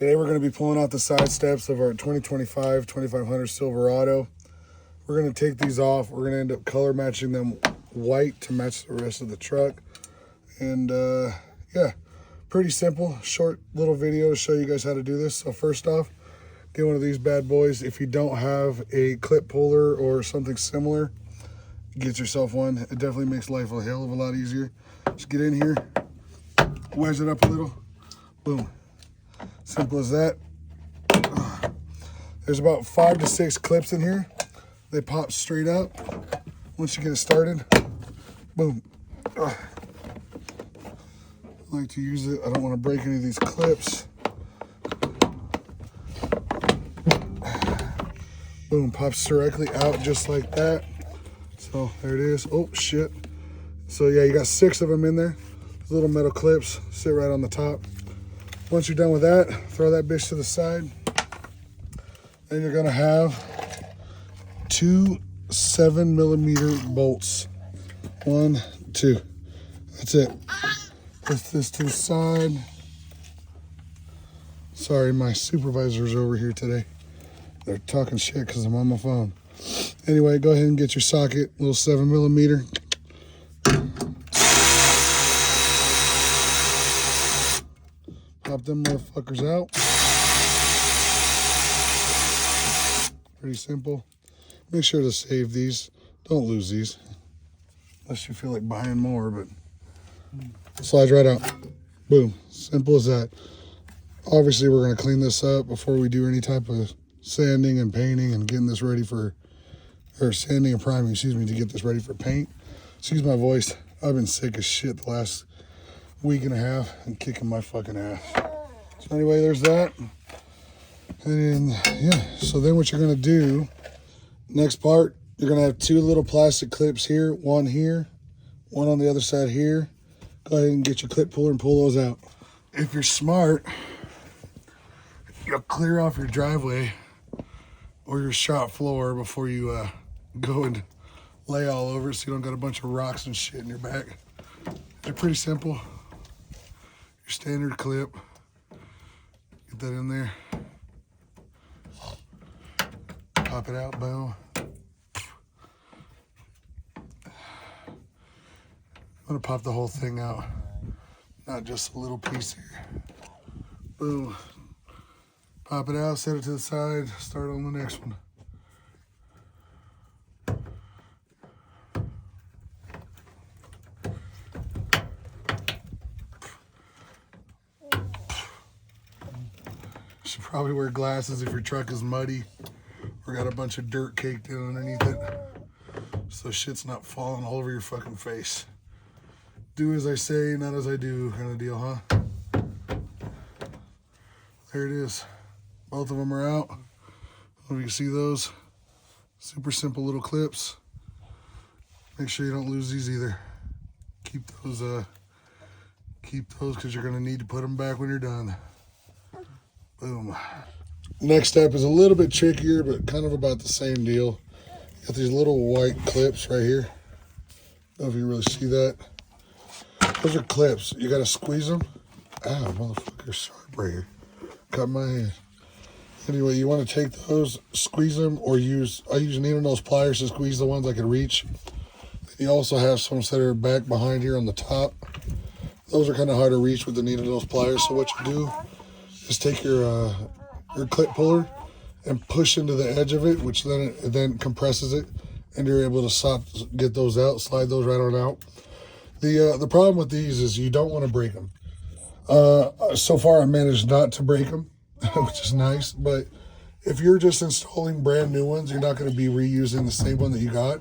Today we're going to be pulling out the side steps of our 2025 2500 Silverado. We're going to take these off. We're going to end up color matching them white to match the rest of the truck. And yeah, pretty simple, short little video to show you guys how to do this. So first off, get one of these bad boys. If you don't have a clip puller or something similar, get yourself one. It definitely makes life a hell of a lot easier. Just get in here, wedge it up a little, boom. Simple as that. There's about 5 to 6 clips in here. They pop straight up. Once you get it started, boom. I like to use it. I don't want to break any of these clips. Boom, pops directly out just like that. So there it is. Oh shit. So yeah, you got 6 of them in there. Those little metal clips sit right on the top. Once you're done with that, throw that bitch to the side. Then you're gonna have 2 7mm bolts. 1, 2. That's it. Put this to the side. Sorry, my supervisor's over here today. They're talking shit because I'm on my phone. Anyway, go ahead and get your socket, little 7mm. Pop them motherfuckers out. Pretty simple. Make sure to save these. Don't lose these. Unless you feel like buying more, but slides right out. Boom. Simple as that. Obviously, we're going to clean this up before we do any type of sanding and painting and getting this ready for, or sanding and priming, excuse me, to get this ready for paint. Excuse my voice. I've been sick as shit the last week and a half and kicking my fucking ass. So anyway, there's that. And then, yeah, so then what you're gonna do, next part, you're gonna have 2 little plastic clips here, one on the other side here. Go ahead and get your clip puller and pull those out. If you're smart, you'll clear off your driveway or your shop floor before you go and lay all over it so you don't got a bunch of rocks and shit in your back. They're pretty simple. Your standard clip. Get that in there. Pop it out, boom. I'm gonna pop the whole thing out, not just a little piece here. Boom. Pop it out, set it to the side, start on the next one. You should probably wear glasses if your truck is muddy or got a bunch of dirt caked in underneath it, so shit's not falling all over your fucking face. Do as I say, not as I do kind of deal, huh? There it is. Both of them are out. You can see those. Super simple little clips. Make sure you don't lose these either. Keep those because you're gonna need to put them back when you're done. Boom. Next step is a little bit trickier, but kind of about the same deal. You got these little white clips right here. I don't know if you really see that. Those are clips. You gotta squeeze them. Ow, motherfucker, sharp right here. Cut my hand. Anyway, you want to take those, squeeze them, or I use needle nose pliers to squeeze the ones I can reach. You also have some that are back behind here on the top. Those are kind of hard to reach with the needle nose pliers. So what you do is take your clip puller and push into the edge of it, which then compresses it, and you're able to get those out, slide those right on out. The problem with these is you don't want to break them. So far I managed not to break them, which is nice, but if you're just installing brand new ones, you're not going to be reusing the same one that you got.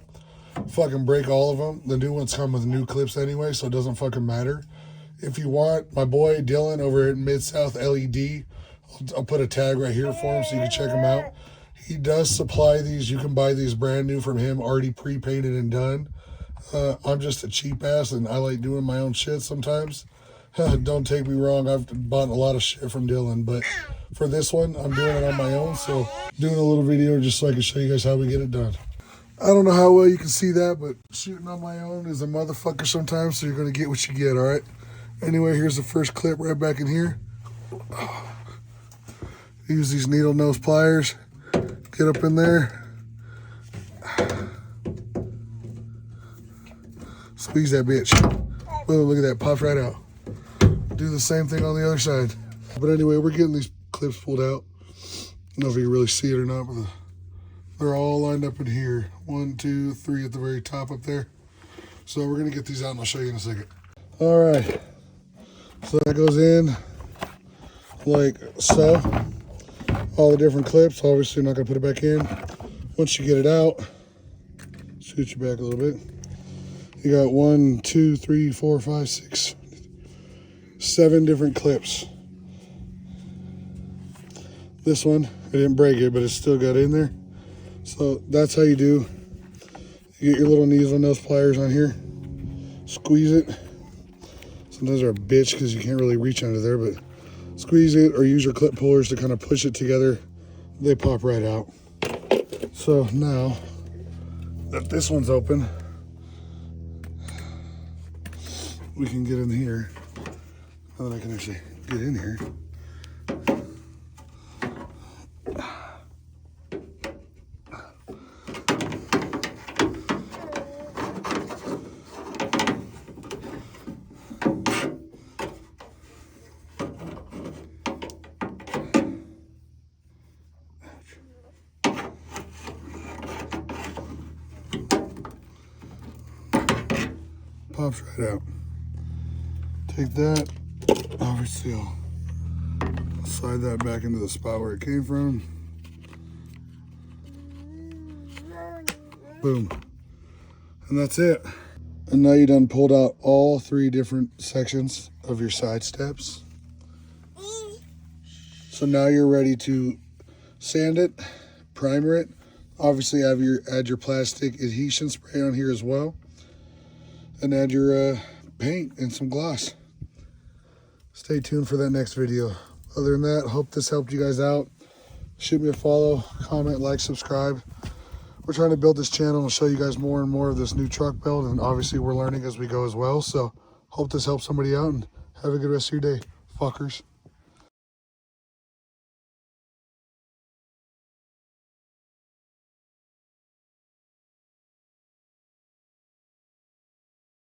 Fucking break all of them. The new ones come with new clips anyway, so it doesn't fucking matter. If you want, my boy Dylan over at Mid-South LED, I'll put a tag right here for him so you can check him out. He does supply these. You can buy these brand new from him, already pre-painted and done. I'm just a cheap ass and I like doing my own shit sometimes. Don't take me wrong, I've bought a lot of shit from Dylan, but for this one, I'm doing it on my own, so doing a little video just so I can show you guys how we get it done. I don't know how well you can see that, but shooting on my own is a motherfucker sometimes, so you're going to get what you get, all right? Anyway, here's the first clip right back in here. Use these needle nose pliers. Get up in there. Squeeze that bitch. Boom, look at that, pops right out. Do the same thing on the other side. But anyway, we're getting these clips pulled out. I don't know if you can really see it or not, but they're all lined up in here. 1, 2, 3 at the very top up there. So we're gonna get these out and I'll show you in a second. All right, so that goes in like so. All the different clips, obviously not gonna put it back in. Once you get it out, scoot you back a little bit. You got 1, 2, 3, 4, 5, 6, 7 different clips. This one, I didn't break it, but it's still got in there. So that's how you do. You get your little needle nose pliers on here, squeeze it. Sometimes they're a bitch because you can't really reach under there, but squeeze it or use your clip pullers to kind of push it together. They pop right out. So now that this one's open, we can get in here. Now that I can actually get in here. Pops right out. Take that, obviously I'll slide that back into the spot where it came from. Boom. And that's it. And now you done pulled out all 3 different sections of your side steps. So now you're ready to sand it, primer it. Obviously add your plastic adhesion spray on here as well. And add your paint and some gloss. Stay tuned for that next video. Other than that, hope this helped you guys out. Shoot me a follow, comment, like, subscribe. We're trying to build this channel and show you guys more and more of this new truck build, and obviously we're learning as we go as well. So hope this helps somebody out, and have a good rest of your day, fuckers.